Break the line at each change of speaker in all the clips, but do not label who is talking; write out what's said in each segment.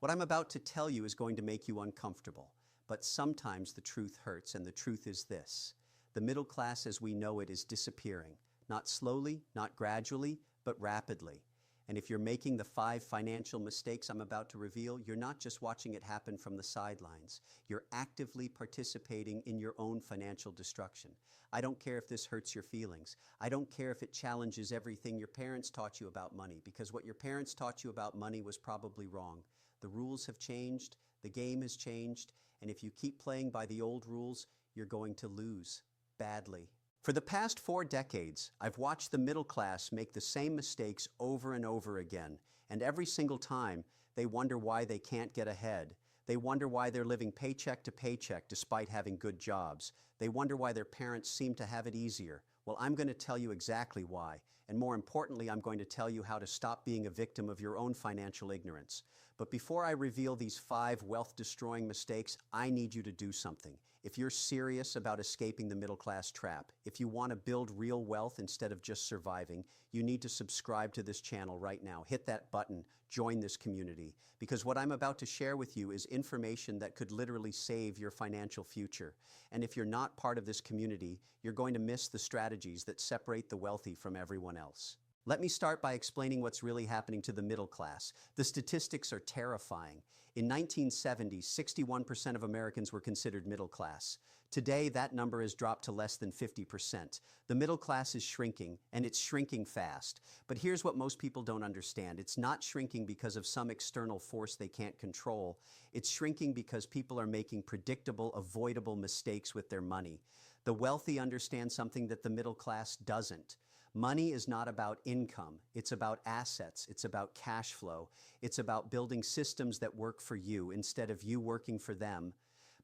What I'm about to tell you is going to make you uncomfortable, but sometimes the truth hurts, and the truth is this. The middle class as we know it is disappearing, not slowly, not gradually, but rapidly. And if you're making the 5 financial mistakes I'm about to reveal, you're not just watching it happen from the sidelines. You're actively participating in your own financial destruction. I don't care if this hurts your feelings. I don't care if it challenges everything your parents taught you about money, because what your parents taught you about money was probably wrong. The rules have changed, the game has changed, and if you keep playing by the old rules, you're going to lose badly. For the past 4 decades, I've watched the middle class make the same mistakes over and over again, and every single time, they wonder why they can't get ahead. They wonder why they're living paycheck to paycheck despite having good jobs. They wonder why their parents seem to have it easier. Well, I'm going to tell you exactly why, and more importantly, I'm going to tell you how to stop being a victim of your own financial ignorance. But before I reveal these 5 wealth-destroying mistakes, I need you to do something. If you're serious about escaping the middle-class trap, if you want to build real wealth instead of just surviving, you need to subscribe to this channel right now. Hit that button, join this community, because what I'm about to share with you is information that could literally save your financial future. And if you're not part of this community, you're going to miss the strategies that separate the wealthy from everyone else. Let me start by explaining what's really happening to the middle class. The statistics are terrifying. In 1970, 61% of Americans were considered middle class. Today, that number has dropped to less than 50%. The middle class is shrinking, and it's shrinking fast. But here's what most people don't understand. It's not shrinking because of some external force they can't control. It's shrinking because people are making predictable, avoidable mistakes with their money. The wealthy understand something that the middle class doesn't. Money is not about income. It's about assets. It's about cash flow. It's about building systems that work for you instead of you working for them.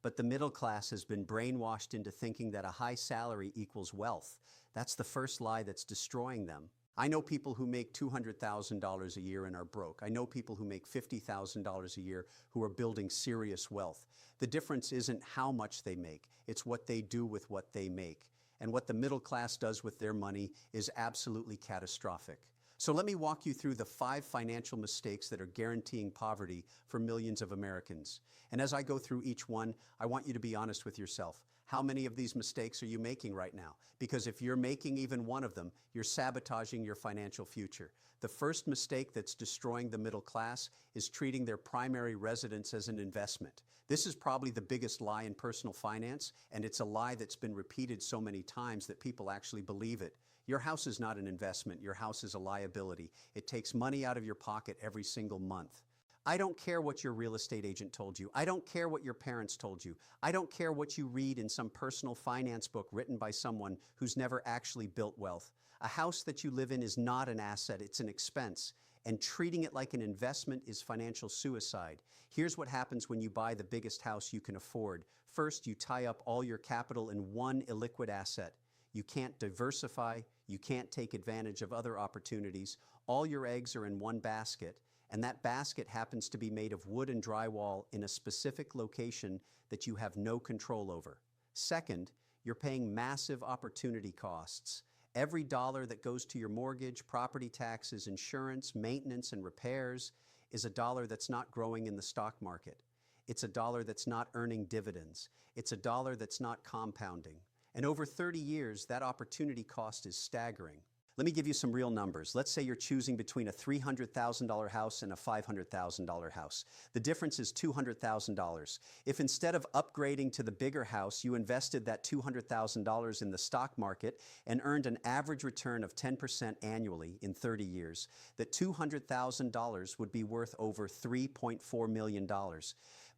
But the middle class has been brainwashed into thinking that a high salary equals wealth. That's the first lie that's destroying them. I know people who make $200,000 a year and are broke. I know people who make $50,000 a year who are building serious wealth. The difference isn't how much they make, it's what they do with what they make. And what the middle class does with their money is absolutely catastrophic. So let me walk you through the 5 financial mistakes that are guaranteeing poverty for millions of Americans. And as I go through each one, I want you to be honest with yourself. How many of these mistakes are you making right now? Because if you're making even one of them, you're sabotaging your financial future. The first mistake that's destroying the middle class is treating their primary residence as an investment. This is probably the biggest lie in personal finance, and it's a lie that's been repeated so many times that people actually believe it. Your house is not an investment. Your house is a liability. It takes money out of your pocket every single month. I don't care what your real estate agent told you. I don't care what your parents told you. I don't care what you read in some personal finance book written by someone who's never actually built wealth. A house that you live in is not an asset, it's an expense. And treating it like an investment is financial suicide. Here's what happens when you buy the biggest house you can afford. First, you tie up all your capital in one illiquid asset. You can't diversify, you can't take advantage of other opportunities. All your eggs are in one basket, and that basket happens to be made of wood and drywall in a specific location that you have no control over. Second, you're paying massive opportunity costs. Every dollar that goes to your mortgage, property taxes, insurance, maintenance, and repairs is a dollar that's not growing in the stock market. It's a dollar that's not earning dividends. It's a dollar that's not compounding. And over 30 years, that opportunity cost is staggering. Let me give you some real numbers. Let's say you're choosing between a $300,000 house and a $500,000 house. The difference is $200,000. If instead of upgrading to the bigger house, you invested that $200,000 in the stock market and earned an average return of 10% annually in 30 years, that $200,000 would be worth over $3.4 million.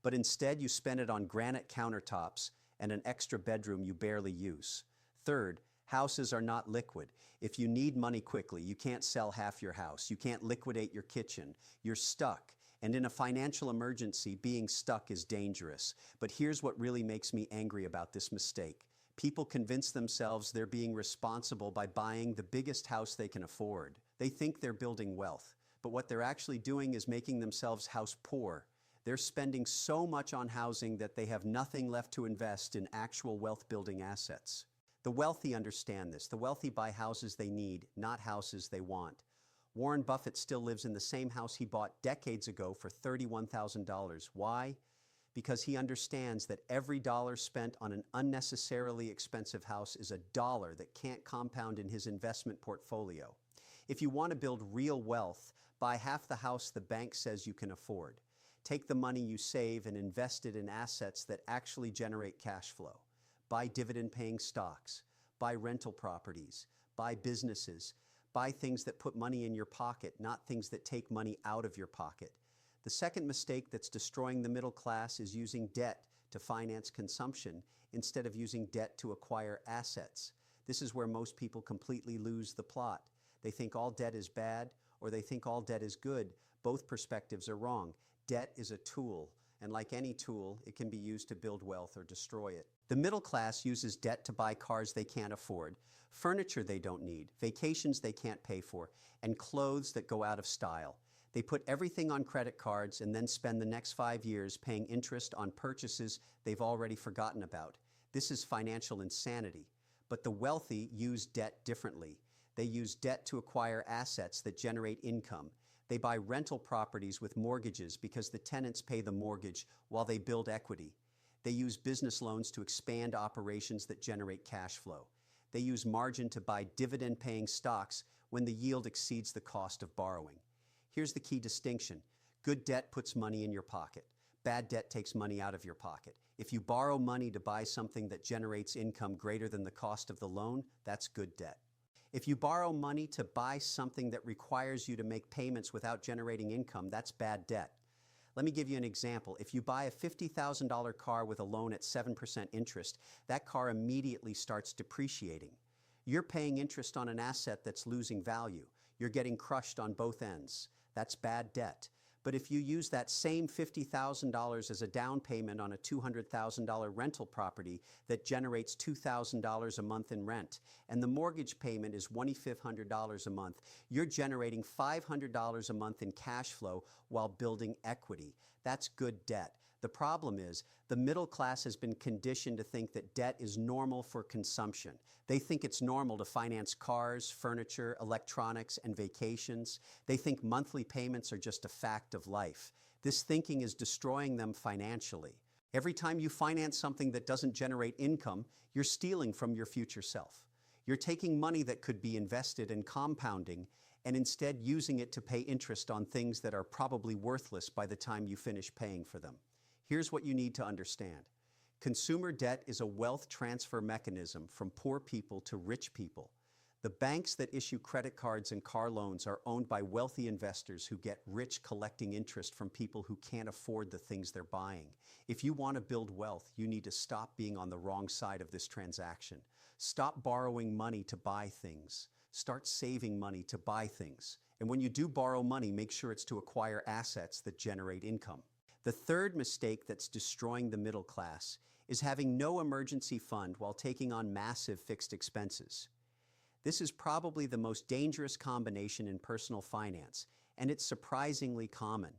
But instead, you spent it on granite countertops and an extra bedroom you barely use. Third, houses are not liquid. If you need money quickly, you can't sell half your house. You can't liquidate your kitchen. You're stuck. And in a financial emergency, being stuck is dangerous. But here's what really makes me angry about this mistake. People convince themselves they're being responsible by buying the biggest house they can afford. They think they're building wealth. But what they're actually doing is making themselves house poor. They're spending so much on housing that they have nothing left to invest in actual wealth-building assets. The wealthy understand this. The wealthy buy houses they need, not houses they want. Warren Buffett still lives in the same house he bought decades ago for $31,000. Why? Because he understands that every dollar spent on an unnecessarily expensive house is a dollar that can't compound in his investment portfolio. If you want to build real wealth, buy half the house the bank says you can afford. Take the money you save and invest it in assets that actually generate cash flow. Buy dividend-paying stocks, buy rental properties, buy businesses, buy things that put money in your pocket, not things that take money out of your pocket. The second mistake that's destroying the middle class is using debt to finance consumption instead of using debt to acquire assets. This is where most people completely lose the plot. They think all debt is bad, or they think all debt is good. Both perspectives are wrong. Debt is a tool, and like any tool, it can be used to build wealth or destroy it. The middle class uses debt to buy cars they can't afford, furniture they don't need, vacations they can't pay for, and clothes that go out of style. They put everything on credit cards and then spend the next 5 years paying interest on purchases they've already forgotten about. This is financial insanity. But the wealthy use debt differently. They use debt to acquire assets that generate income. They buy rental properties with mortgages because the tenants pay the mortgage while they build equity. They use business loans to expand operations that generate cash flow. They use margin to buy dividend-paying stocks when the yield exceeds the cost of borrowing. Here's the key distinction. Good debt puts money in your pocket. Bad debt takes money out of your pocket. If you borrow money to buy something that generates income greater than the cost of the loan, that's good debt. If you borrow money to buy something that requires you to make payments without generating income, that's bad debt. Let me give you an example. If you buy a $50,000 car with a loan at 7% interest, that car immediately starts depreciating. You're paying interest on an asset that's losing value. You're getting crushed on both ends. That's bad debt. But if you use that same $50,000 as a down payment on a $200,000 rental property that generates $2,000 a month in rent, and the mortgage payment is $2,500 a month, you're generating $500 a month in cash flow while building equity. That's good debt. The problem is, the middle class has been conditioned to think that debt is normal for consumption. They think it's normal to finance cars, furniture, electronics, and vacations. They think monthly payments are just a fact of life. This thinking is destroying them financially. Every time you finance something that doesn't generate income, you're stealing from your future self. You're taking money that could be invested in compounding and instead using it to pay interest on things that are probably worthless by the time you finish paying for them. Here's what you need to understand. Consumer debt is a wealth transfer mechanism from poor people to rich people. The banks that issue credit cards and car loans are owned by wealthy investors who get rich collecting interest from people who can't afford the things they're buying. If you want to build wealth, you need to stop being on the wrong side of this transaction. Stop borrowing money to buy things. Start saving money to buy things. And when you do borrow money, make sure it's to acquire assets that generate income. The third mistake that's destroying the middle class is having no emergency fund while taking on massive fixed expenses. This is probably the most dangerous combination in personal finance, and it's surprisingly common.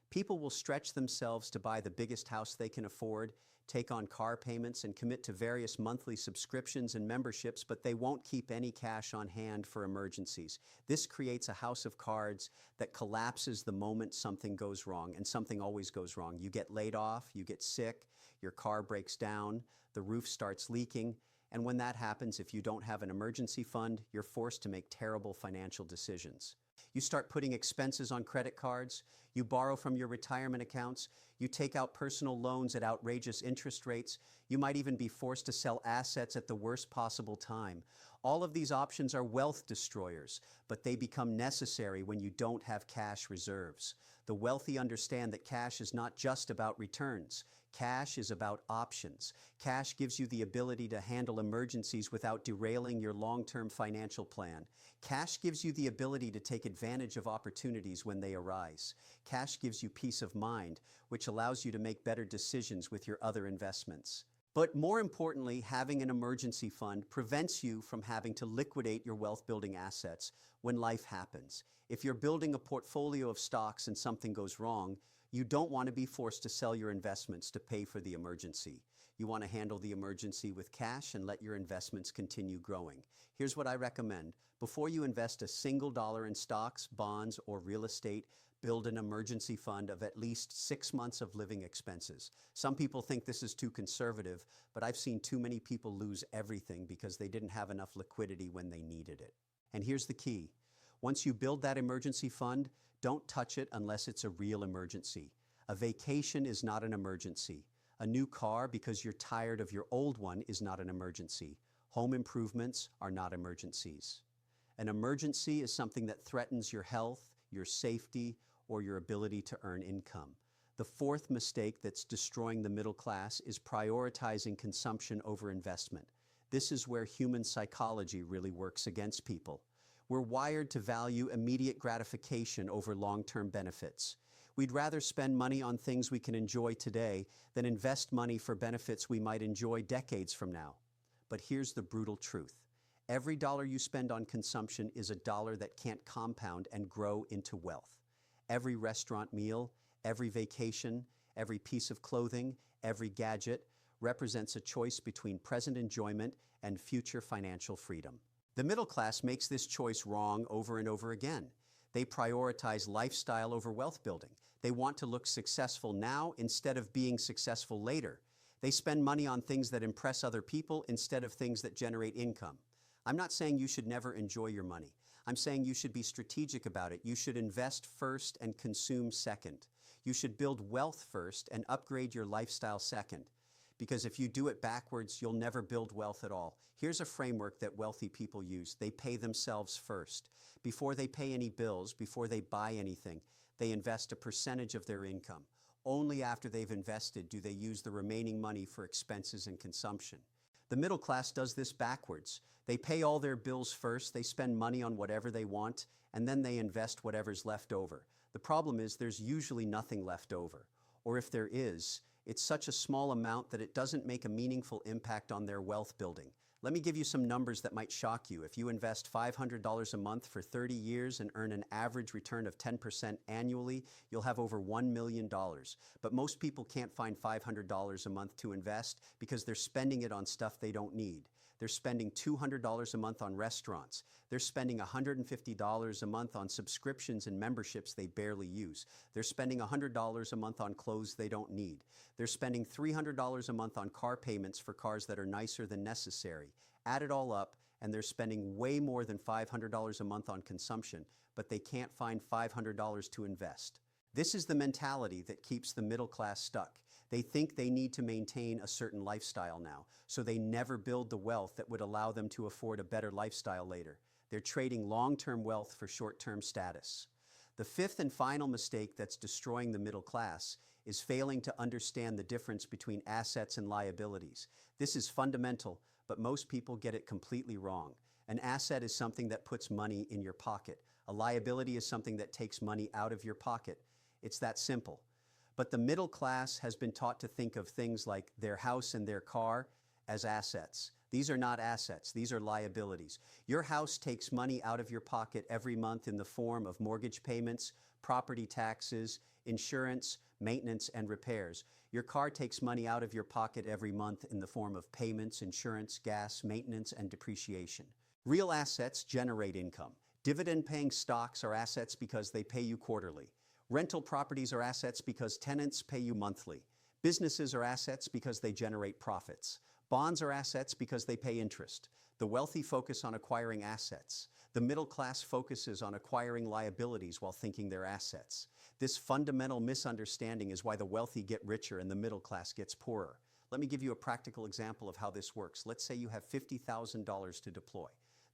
People will stretch themselves to buy the biggest house they can afford, take on car payments, and commit to various monthly subscriptions and memberships, but they won't keep any cash on hand for emergencies. This creates a house of cards that collapses the moment something goes wrong, and something always goes wrong. You get laid off, you get sick, your car breaks down, the roof starts leaking, and when that happens, if you don't have an emergency fund, you're forced to make terrible financial decisions. You start putting expenses on credit cards, you borrow from your retirement accounts, you take out personal loans at outrageous interest rates, you might even be forced to sell assets at the worst possible time. All of these options are wealth destroyers, but they become necessary when you don't have cash reserves. The wealthy understand that cash is not just about returns. Cash is about options. Cash gives you the ability to handle emergencies without derailing your long-term financial plan. Cash gives you the ability to take advantage of opportunities when they arise. Cash gives you peace of mind, which allows you to make better decisions with your other investments. But more importantly, having an emergency fund prevents you from having to liquidate your wealth-building assets when life happens. If you're building a portfolio of stocks and something goes wrong, you don't want to be forced to sell your investments to pay for the emergency. You want to handle the emergency with cash and let your investments continue growing. Here's what I recommend. Before you invest a single dollar in stocks, bonds, or real estate, build an emergency fund of at least 6 months of living expenses. Some people think this is too conservative, but I've seen too many people lose everything because they didn't have enough liquidity when they needed it. And here's the key. Once you build that emergency fund, don't touch it unless it's a real emergency. A vacation is not an emergency. A new car because you're tired of your old one is not an emergency. Home improvements are not emergencies. An emergency is something that threatens your health, your safety, or your ability to earn income. The fourth mistake that's destroying the middle class is prioritizing consumption over investment. This is where human psychology really works against people. We're wired to value immediate gratification over long-term benefits. We'd rather spend money on things we can enjoy today than invest money for benefits we might enjoy decades from now. But here's the brutal truth. Every dollar you spend on consumption is a dollar that can't compound and grow into wealth. Every restaurant meal, every vacation, every piece of clothing, every gadget represents a choice between present enjoyment and future financial freedom. The middle class makes this choice wrong over and over again. They prioritize lifestyle over wealth building. They want to look successful now instead of being successful later. They spend money on things that impress other people instead of things that generate income. I'm not saying you should never enjoy your money. I'm saying you should be strategic about it. You should invest first and consume second. You should build wealth first and upgrade your lifestyle second. Because if you do it backwards, you'll never build wealth at all. Here's a framework that wealthy people use. They pay themselves first. Before they pay any bills, before they buy anything, they invest a percentage of their income. Only after they've invested do they use the remaining money for expenses and consumption. The middle class does this backwards. They pay all their bills first, they spend money on whatever they want, and then they invest whatever's left over. The problem is there's usually nothing left over. Or if there is, it's such a small amount that it doesn't make a meaningful impact on their wealth building. Let me give you some numbers that might shock you. If you invest $500 a month for 30 years and earn an average return of 10% annually, you'll have over $1 million. But most people can't find $500 a month to invest because they're spending it on stuff they don't need. They're spending $200 a month on restaurants. They're spending $150 a month on subscriptions and memberships they barely use. They're spending $100 a month on clothes they don't need. They're spending $300 a month on car payments for cars that are nicer than necessary. Add it all up, and they're spending way more than $500 a month on consumption, but they can't find $500 to invest. This is the mentality that keeps the middle class stuck. They think they need to maintain a certain lifestyle now, so they never build the wealth that would allow them to afford a better lifestyle later. They're trading long-term wealth for short-term status. The fifth and final mistake that's destroying the middle class is failing to understand the difference between assets and liabilities. This is fundamental, but most people get it completely wrong. An asset is something that puts money in your pocket. A liability is something that takes money out of your pocket. It's that simple. But the middle class has been taught to think of things like their house and their car as assets. These are not assets, these are liabilities. Your house takes money out of your pocket every month in the form of mortgage payments, property taxes, insurance, maintenance, and repairs. Your car takes money out of your pocket every month in the form of payments, insurance, gas, maintenance, and depreciation. Real assets generate income. Dividend-paying stocks are assets because they pay you quarterly. Rental properties are assets because tenants pay you monthly. Businesses are assets because they generate profits. Bonds are assets because they pay interest. The wealthy focus on acquiring assets. The middle class focuses on acquiring liabilities while thinking they're assets. This fundamental misunderstanding is why the wealthy get richer and the middle class gets poorer. Let me give you a practical example of how this works. Let's say you have $50,000 to deploy.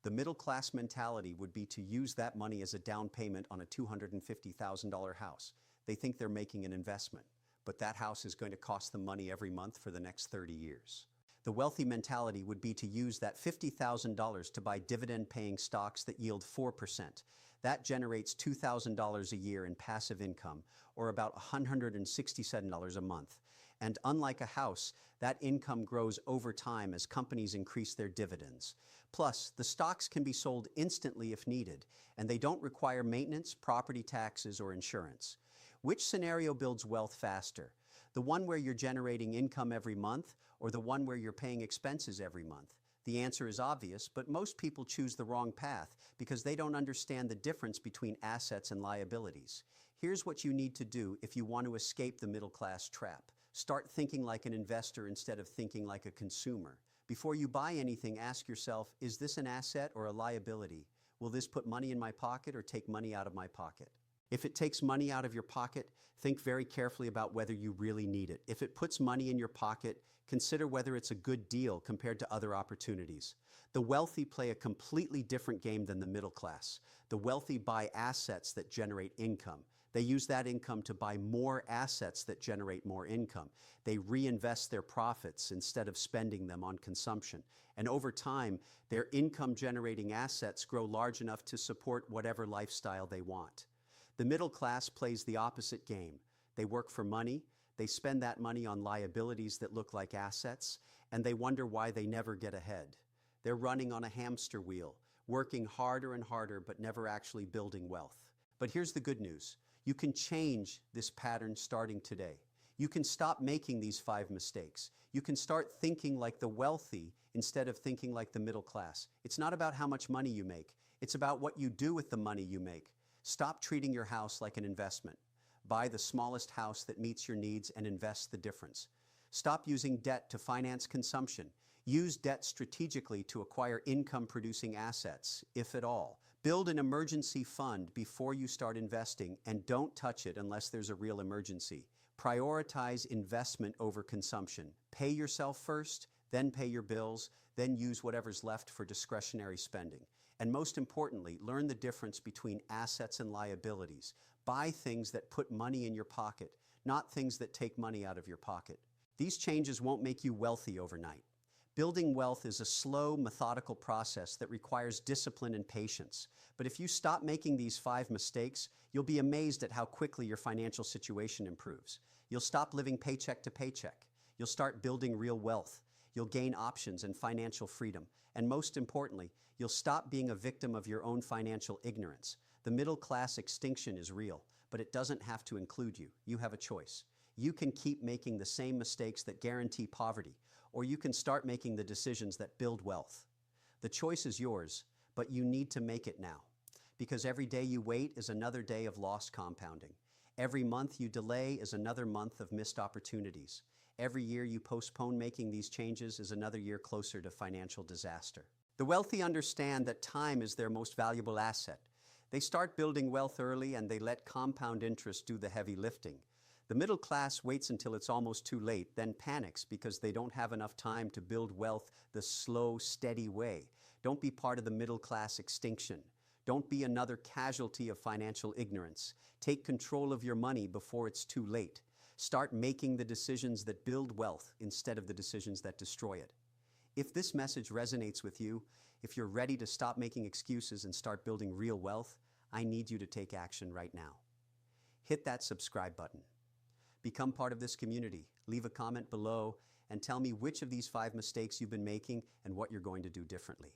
The middle class mentality would be to use that money as a down payment on a $250,000 house. They think they're making an investment, but that house is going to cost them money every month for the next 30 years. The wealthy mentality would be to use that $50,000 to buy dividend-paying stocks that yield 4%. That generates $2,000 a year in passive income, or about $167 a month. And unlike a house, that income grows over time as companies increase their dividends. Plus, the stocks can be sold instantly if needed, and they don't require maintenance, property taxes, or insurance. Which scenario builds wealth faster? The one where you're generating income every month, or the one where you're paying expenses every month? The answer is obvious, but most people choose the wrong path because they don't understand the difference between assets and liabilities. Here's what you need to do if you want to escape the middle class trap. Start thinking like an investor instead of thinking like a consumer. Before you buy anything, ask yourself, is this an asset or a liability? Will this put money in my pocket or take money out of my pocket? If it takes money out of your pocket, think very carefully about whether you really need it. If it puts money in your pocket, consider whether it's a good deal compared to other opportunities. The wealthy play a completely different game than the middle class. The wealthy buy assets that generate income. They use that income to buy more assets that generate more income. They reinvest their profits instead of spending them on consumption. And over time, their income-generating assets grow large enough to support whatever lifestyle they want. The middle class plays the opposite game. They work for money, they spend that money on liabilities that look like assets, and they wonder why they never get ahead. They're running on a hamster wheel, working harder and harder, but never actually building wealth. But here's the good news. You can change this pattern starting today. You can stop making these 5 mistakes. You can start thinking like the wealthy instead of thinking like the middle class. It's not about how much money you make. It's about what you do with the money you make. Stop treating your house like an investment. Buy the smallest house that meets your needs and invest the difference. Stop using debt to finance consumption. Use debt strategically to acquire income-producing assets, if at all. Build an emergency fund before you start investing, and don't touch it unless there's a real emergency. Prioritize investment over consumption. Pay yourself first, then pay your bills, then use whatever's left for discretionary spending. And most importantly, learn the difference between assets and liabilities. Buy things that put money in your pocket, not things that take money out of your pocket. These changes won't make you wealthy overnight. Building wealth is a slow, methodical process that requires discipline and patience. But if you stop making these 5 mistakes, you'll be amazed at how quickly your financial situation improves. You'll stop living paycheck to paycheck. You'll start building real wealth. You'll gain options and financial freedom. And most importantly, you'll stop being a victim of your own financial ignorance. The middle class extinction is real, but it doesn't have to include you. You have a choice. You can keep making the same mistakes that guarantee poverty, or you can start making the decisions that build wealth. The choice is yours, but you need to make it now. Because every day you wait is another day of lost compounding. Every month you delay is another month of missed opportunities. Every year you postpone making these changes is another year closer to financial disaster. The wealthy understand that time is their most valuable asset. They start building wealth early and they let compound interest do the heavy lifting. The middle class waits until it's almost too late, then panics because they don't have enough time to build wealth the slow, steady way. Don't be part of the middle class extinction. Don't be another casualty of financial ignorance. Take control of your money before it's too late. Start making the decisions that build wealth instead of the decisions that destroy it. If this message resonates with you, if you're ready to stop making excuses and start building real wealth, I need you to take action right now. Hit that subscribe button. Become part of this community. Leave a comment below and tell me which of these 5 mistakes you've been making and what you're going to do differently.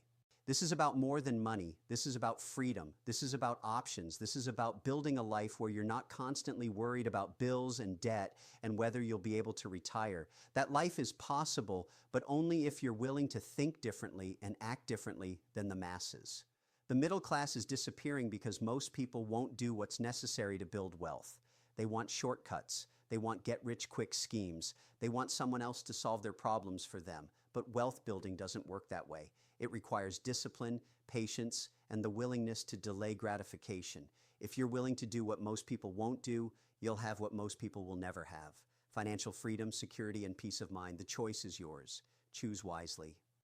This is about more than money. This is about freedom. This is about options. This is about building a life where you're not constantly worried about bills and debt and whether you'll be able to retire. That life is possible, but only if you're willing to think differently and act differently than the masses. The middle class is disappearing because most people won't do what's necessary to build wealth. They want shortcuts. They want get-rich-quick schemes. They want someone else to solve their problems for them. But wealth building doesn't work that way. It requires discipline, patience, and the willingness to delay gratification. If you're willing to do what most people won't do, you'll have what most people will never have. Financial freedom, security, and peace of mind. The choice is yours. Choose wisely.